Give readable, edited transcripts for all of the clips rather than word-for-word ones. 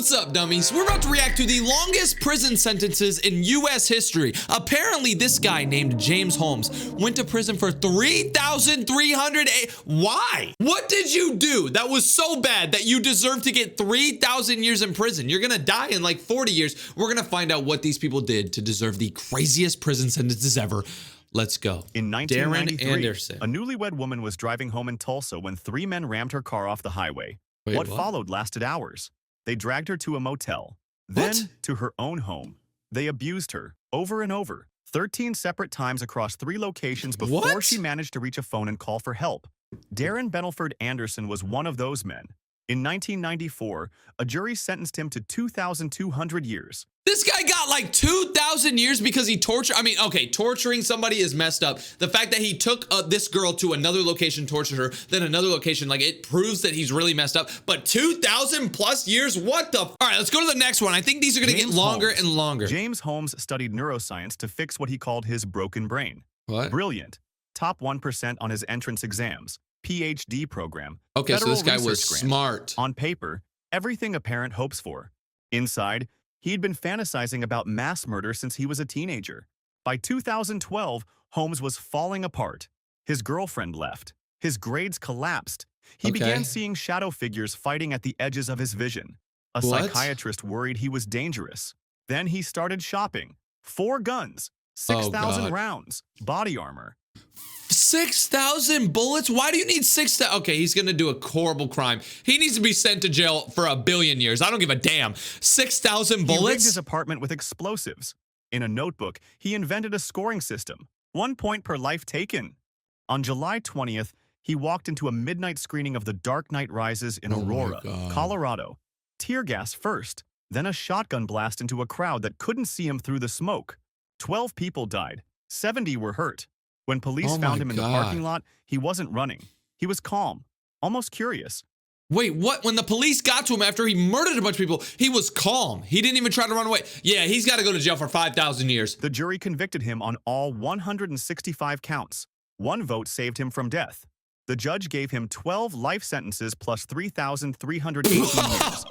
What's up, dummies? We're about to react to the longest prison sentences in U.S. history. Apparently, this guy named James Holmes went to prison for 3,308. Why? What did you do that was so bad that you deserve to get 3,000 years in prison? You're gonna die in like 40 years. We're gonna find out what these people did to deserve the craziest prison sentences ever. Let's go. In 1993, Darren a newlywed woman was driving home in Tulsa when three men rammed her car off the highway. What followed lasted hours. They dragged her to a motel, then to her own home. They abused her over and over, 13 separate times across 3 locations before she managed to reach a phone and call for help. Darren Benelford Anderson was one of those men. In 1994, a jury sentenced him to 2,200 years. This guy got like 2,000 years because he tortured. I mean, okay, torturing somebody is messed up. The fact that he took this girl to another location, tortured her, then another location, like it proves that he's really messed up. But 2,000 plus years? What the? All right, let's go to the next one. I think these are going to get longer and longer. James Holmes studied neuroscience to fix what he called his broken brain. What? Brilliant. Top 1% on his entrance exams. PhD program. Okay, so this guy was smart. On paper, everything a parent hopes for. Inside, he'd been fantasizing about mass murder since he was a teenager. By 2012, Holmes was falling apart. His girlfriend left. His grades collapsed. He began seeing shadow figures fighting at the edges of his vision. A psychiatrist worried he was dangerous. Then he started shopping. 4 guns, 6,000 rounds, body armor. 6,000 bullets? Why do you need 6,000? Okay, he's gonna do a horrible crime. He needs to be sent to jail for 1 billion years. I don't give a damn. 6,000 bullets? He rigged his apartment with explosives. In a notebook, he invented a scoring system. 1 point per life taken. On July 20th, he walked into a midnight screening of The Dark Knight Rises in Aurora, Colorado. Tear gas first, then a shotgun blast into a crowd that couldn't see him through the smoke. 12 people died. 70 were hurt. When police found him in the parking lot, he wasn't running. He was calm, almost curious. Wait, what? When the police got to him after he murdered a bunch of people, he was calm. He didn't even try to run away. Yeah, he's got to go to jail for 5,000 years. The jury convicted him on all 165 counts. 1 vote saved him from death. The judge gave him 12 life sentences plus 3,318 years.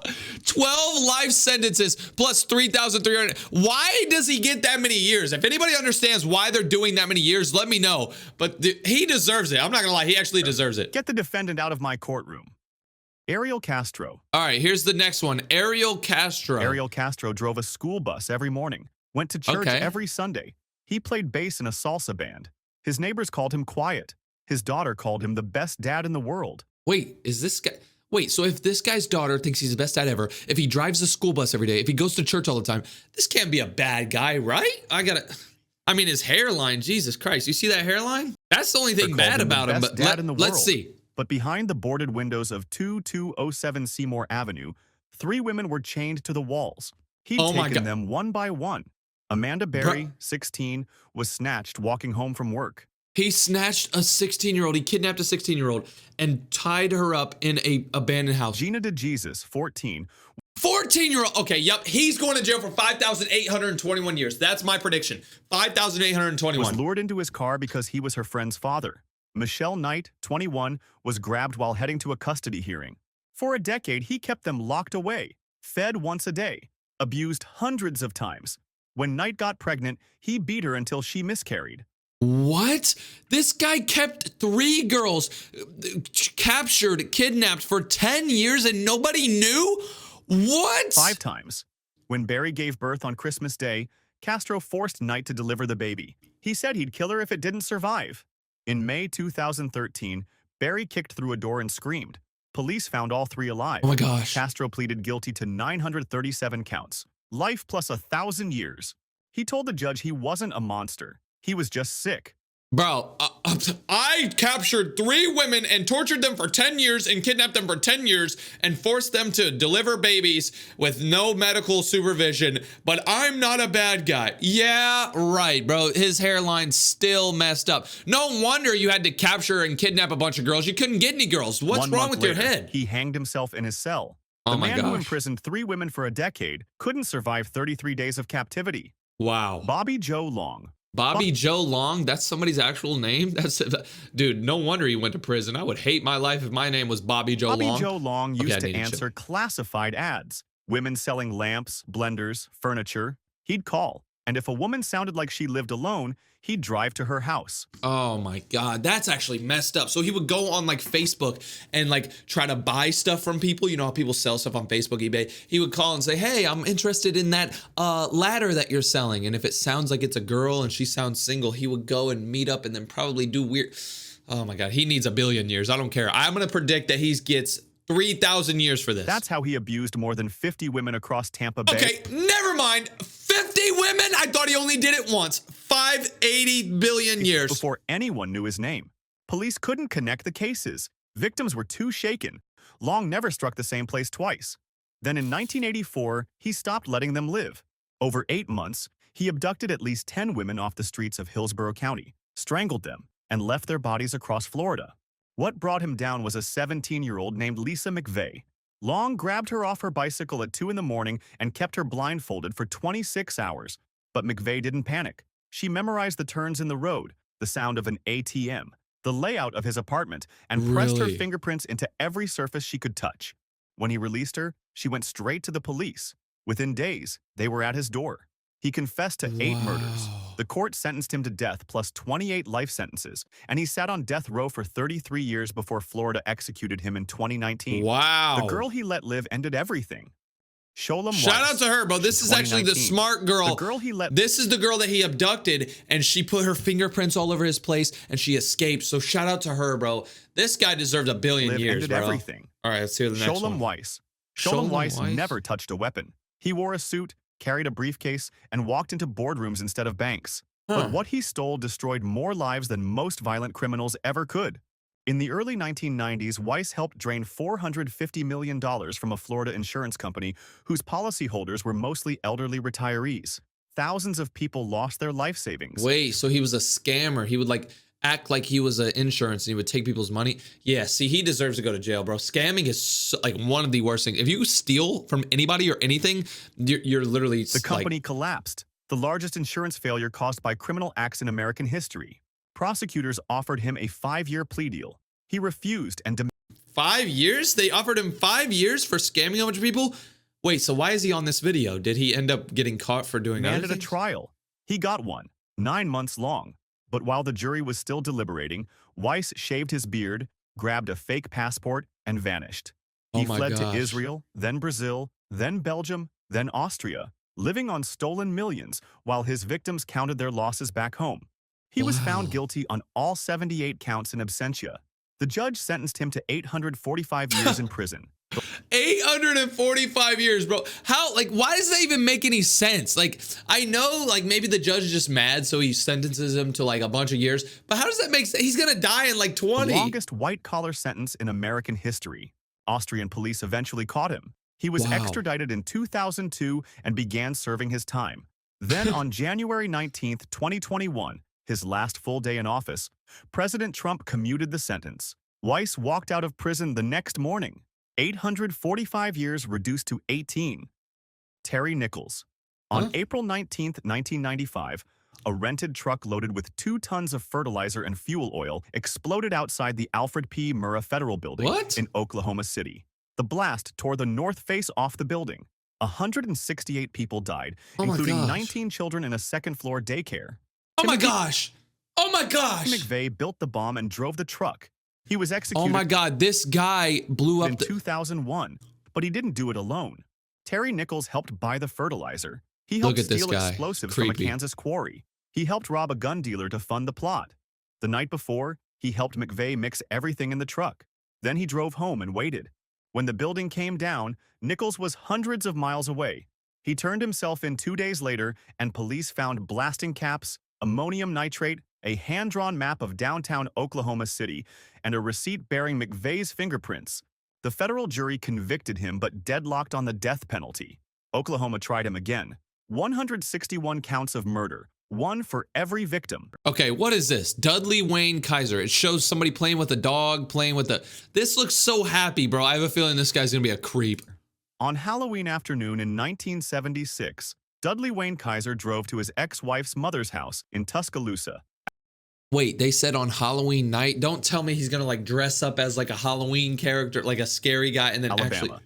12 life sentences plus 3,300. Why does he get that many years? If anybody understands why they're doing that many years, let me know. But he deserves it. I'm not gonna lie, he actually deserves it. Get the defendant out of my courtroom. Ariel Castro. All right, here's the next one. Ariel Castro. Ariel Castro drove a school bus every morning, went to church every Sunday. He played bass in a salsa band. His neighbors called him quiet. His daughter called him the best dad in the world. Wait, is this guy... Wait, so if this guy's daughter thinks he's the best dad ever, if he drives a school bus every day, if he goes to church all the time, this can't be a bad guy, right? I mean, his hairline, Jesus Christ. You see that hairline? That's the only thing bad about him, but let's see. But behind the boarded windows of 2207 Seymour Avenue, 3 women were chained to the walls. He'd taken them one by one. Amanda Berry, 16, was snatched walking home from work. He snatched a 16-year-old. He kidnapped a 16-year-old and tied her up in a abandoned house. Gina DeJesus, 14. 14-year-old. Okay, yep. He's going to jail for 5,821 years. That's my prediction. 5,821. Was lured into his car because he was her friend's father. Michelle Knight, 21, was grabbed while heading to a custody hearing. For a decade, he kept them locked away, fed once a day, abused hundreds of times. When Knight got pregnant, he beat her until she miscarried. What? This guy kept 3 girls captured, kidnapped for 10 years and nobody knew? What? 5 times. When Barry gave birth on Christmas Day, Castro forced Knight to deliver the baby. He said he'd kill her if it didn't survive. In May 2013, Barry kicked through a door and screamed. Police found all 3 alive. Oh my gosh. Castro pleaded guilty to 937 counts. Life plus 1,000 years. He told the judge he wasn't a monster. He was just sick. Bro, I captured 3 women and tortured them for 10 years and kidnapped them for 10 years and forced them to deliver babies with no medical supervision, but I'm not a bad guy. Yeah, right, bro. His hairline's still messed up. No wonder you had to capture and kidnap a bunch of girls. You couldn't get any girls. What's wrong with your head? He hanged himself in his cell. The man who imprisoned 3 women for a decade couldn't survive 33 days of captivity. Wow. Bobby Joe Long. Bobby Joe Long? That's somebody's actual name? Dude, no wonder he went to prison. I would hate my life if my name was Bobby Joe Long. Bobby Joe Long used to answer classified ads. Women selling lamps, blenders, furniture, he'd call. And if a woman sounded like she lived alone, he'd drive to her house. Oh my God, that's actually messed up. So he would go on like Facebook and like try to buy stuff from people. You know how people sell stuff on Facebook, eBay. He would call and say, hey, I'm interested in that ladder that you're selling. And if it sounds like it's a girl and she sounds single, he would go and meet up and then probably do weird. Oh my God, he needs 1 billion years. I don't care. I'm going to predict that he gets 3,000 years for this. That's how he abused more than 50 women across Tampa Bay. Okay, never mind. 50 women? I thought he only did it once. 580 billion years. Before anyone knew his name. Police couldn't connect the cases. Victims were too shaken. Long never struck the same place twice. Then in 1984, he stopped letting them live. Over 8 months, he abducted at least 10 women off the streets of Hillsborough County, strangled them, and left their bodies across Florida. What brought him down was a 17-year-old named Lisa McVeigh. Long grabbed her off her bicycle at 2 in the morning and kept her blindfolded for 26 hours. But McVeigh didn't panic. She memorized the turns in the road, the sound of an ATM, the layout of his apartment, and pressed her fingerprints into every surface she could touch. When he released her, she went straight to the police. Within days, they were at his door. He confessed to 8 murders. The court sentenced him to death plus 28 life sentences, and he sat on death row for 33 years before Florida executed him in 2019. Wow. The girl he let live ended everything. Sholem Shout Weiss, out to her, bro. This is actually the smart girl. The girl he let This is the girl that he abducted, and she put her fingerprints all over his place, and she escaped. So shout out to her, bro. This guy deserved 1 billion years, ended bro. everything. All right, let's hear the next one. Weiss. Sholem Weiss never touched a weapon. He wore a suit, carried a briefcase, and walked into boardrooms instead of banks. But what he stole destroyed more lives than most violent criminals ever could. In the early 1990s, Weiss helped drain $450 million from a Florida insurance company whose policyholders were mostly elderly retirees. Thousands of people lost their life savings. Wait, so he was a scammer. He would like act like he was an insurance and he would take people's money. Yeah, see, he deserves to go to jail, bro. Scamming is so, like one of the worst things. If you steal from anybody or anything, you're literally The company collapsed, the largest insurance failure caused by criminal acts in American history. Prosecutors offered him a 5-year plea deal. He refused and demanded 5 years? They offered him 5 years for scamming a bunch of people? Wait, so why is he on this video? Did he end up getting caught for doing other things? a trial. He got one, 9 months long. But while the jury was still deliberating, Weiss shaved his beard, grabbed a fake passport, and vanished. He fled to Israel, then Brazil, then Belgium, then Austria, living on stolen millions while his victims counted their losses back home. He was found guilty on all 78 counts in absentia. The judge sentenced him to 845 years in prison. 845 years, bro. How, like, why does that even make any sense? Like, I know, like, maybe the judge is just mad, so he sentences him to, like, a bunch of years. But how does that make sense? He's gonna die in, like, 20. The longest white-collar sentence in American history. Austrian police eventually caught him. He was extradited in 2002 and began serving his time. Then on January 19th, 2021, his last full day in office, President Trump commuted the sentence. Weiss walked out of prison the next morning. 845 years reduced to 18. Terry Nichols. On April 19th, 1995, a rented truck loaded with 2 tons of fertilizer and fuel oil exploded outside the Alfred P. Murrah Federal Building in Oklahoma City. The blast tore the north face off the building. 168 people died, including 19 children in a second-floor daycare. Oh my gosh! Oh my gosh! McVeigh built the bomb and drove the truck. He was executed. Oh my God, this guy blew up in 2001, but he didn't do it alone. Terry Nichols helped buy the fertilizer. He helped steal explosives from a Kansas quarry. He helped rob a gun dealer to fund the plot. The night before, he helped McVeigh mix everything in the truck. Then he drove home and waited. When the building came down, Nichols was hundreds of miles away. He turned himself in 2 days later, and police found blasting caps, ammonium nitrate, a hand-drawn map of downtown Oklahoma City, and a receipt bearing McVeigh's fingerprints. The federal jury convicted him but deadlocked on the death penalty. Oklahoma tried him again. 161 counts of murder, 1 for every victim. Okay, what is this? Dudley Wayne Kaiser. It shows somebody playing with a dog, playing with a... This looks so happy, bro. I have a feeling this guy's gonna be a creep. On Halloween afternoon in 1976, Dudley Wayne Kaiser drove to his ex-wife's mother's house in Tuscaloosa. Wait, they said on Halloween night? Don't tell me he's gonna like dress up as like a Halloween character, like a scary guy, and then Alabama. actually...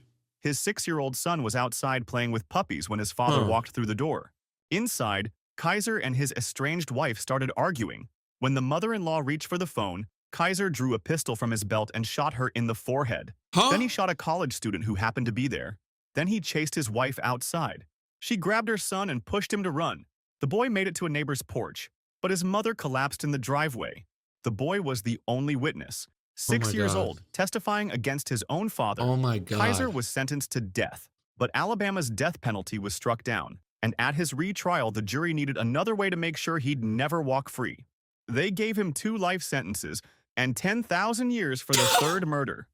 His 6-year-old son was outside playing with puppies when his father walked through the door. Inside, Kaiser and his estranged wife started arguing. When the mother-in-law reached for the phone, Kaiser drew a pistol from his belt and shot her in the forehead. Then he shot a college student who happened to be there. Then he chased his wife outside. She grabbed her son and pushed him to run. The boy made it to a neighbor's porch, but his mother collapsed in the driveway. The boy was the only witness, 6 years old, testifying against his own father. Oh my God. Kaiser was sentenced to death, but Alabama's death penalty was struck down, and at his retrial, the jury needed another way to make sure he'd never walk free. They gave him 2 life sentences and 10,000 years for the third murder.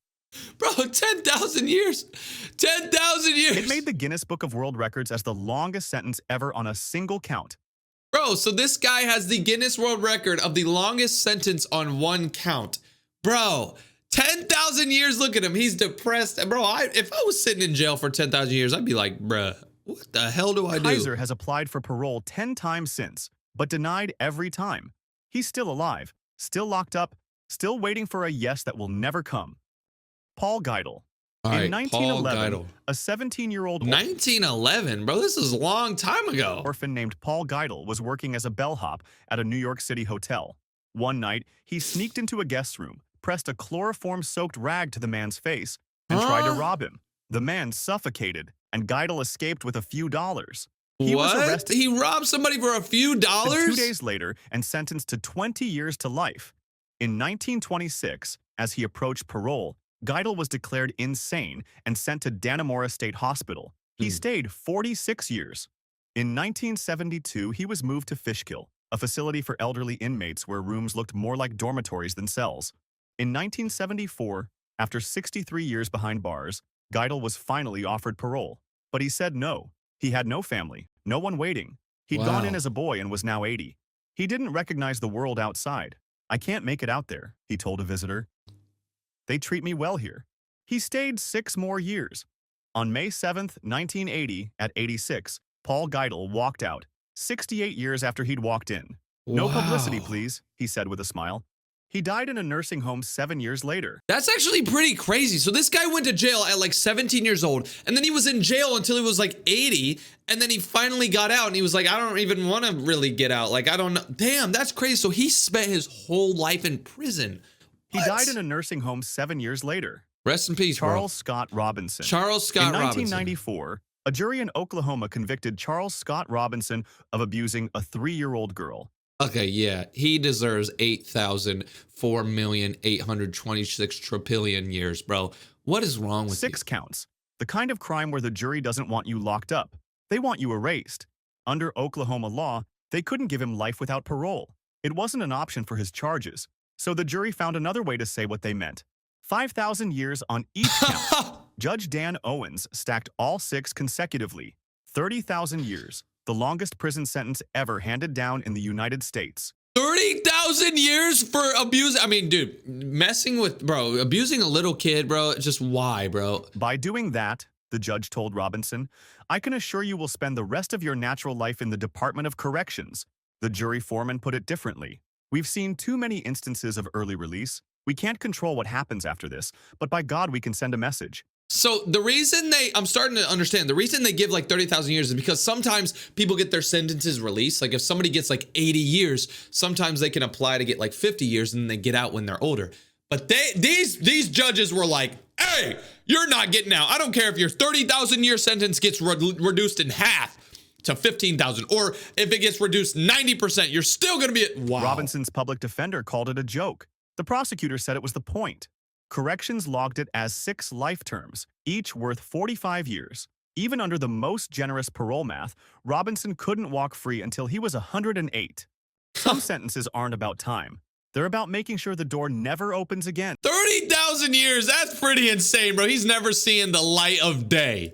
Bro, 10,000 years. 10,000 years. It made the Guinness Book of World Records as the longest sentence ever on a single count. Bro, so this guy has the Guinness World Record of the longest sentence on one count. Bro, 10,000 years. Look at him. He's depressed. Bro, if I was sitting in jail for 10,000 years, I'd be like, bruh, what the hell do I do? Kaiser has applied for parole 10 times since, but denied every time. He's still alive, still locked up, still waiting for a yes that will never come. Paul Geidel. In 1911, a 17-year-old 1911, bro, this is a long time ago. Orphan named Paul Geidel was working as a bellhop at a New York City hotel. One night, he sneaked into a guest room, pressed a chloroform-soaked rag to the man's face, and tried to rob him. The man suffocated, and Geidel escaped with a few dollars. He was arrested. He robbed somebody for a few dollars? 2 days later and sentenced to 20 years to life. In 1926, as he approached parole, Geidel was declared insane and sent to Dannemora State Hospital. He stayed 46 years. In 1972, he was moved to Fishkill, a facility for elderly inmates where rooms looked more like dormitories than cells. In 1974, after 63 years behind bars, Geidel was finally offered parole. But he said no. He had no family, no one waiting. He'd gone in as a boy and was now 80. He didn't recognize the world outside. "I can't make it out there," he told a visitor. "They treat me well here." He stayed 6 more years. On May 7, 1980, at 86, Paul Geidel walked out, 68 years after he'd walked in. "No publicity, please," he said with a smile. He died in a nursing home 7 years later. That's actually pretty crazy. So this guy went to jail at like 17 years old, and then he was in jail until he was like 80, and then he finally got out, and he was like, I don't even want to really get out. Like, I don't know. Damn, that's crazy. So he spent his whole life in prison. He died in a nursing home 7 years later. Rest in peace, Charles Scott Robinson. Charles Scott Robinson. In 1994, a jury in Oklahoma convicted Charles Scott Robinson of abusing a 3-year-old girl. Okay, yeah, he deserves 8,004,826 trillion years, bro. What is wrong with 6 counts. The kind of crime where the jury doesn't want you locked up. They want you erased. Under Oklahoma law, they couldn't give him life without parole. It wasn't an option for his charges, so the jury found another way to say what they meant. 5,000 years on each count. Judge Dan Owens stacked all 6 consecutively. 30,000 years. The longest prison sentence ever handed down in the United States. 30,000 years for abuse. I mean, dude, abusing a little kid, bro. Just why, bro? By doing that, the judge told Robinson, "I can assure you will spend the rest of your natural life in the Department of Corrections." The jury foreman put it differently. "We've seen too many instances of early release. We can't control what happens after this, but by God, we can send a message." So the reason I'm starting to understand, the reason they give like 30,000 years is because sometimes people get their sentences released. Like if somebody gets like 80 years, sometimes they can apply to get like 50 years and then they get out when they're older. But these judges were like, hey, you're not getting out. I don't care if your 30,000 year sentence gets reduced in half to 15,000, or if it gets reduced 90%, you're still going to be wow. Robinson's public defender called it a joke. The prosecutor said it was the point. Corrections logged it as 6 life terms, each worth 45 years. Even under the most generous parole math, Robinson couldn't walk free until he was 108. Some sentences aren't about time. They're about making sure the door never opens again. 30,000 years, that's pretty insane, bro. He's never seeing the light of day.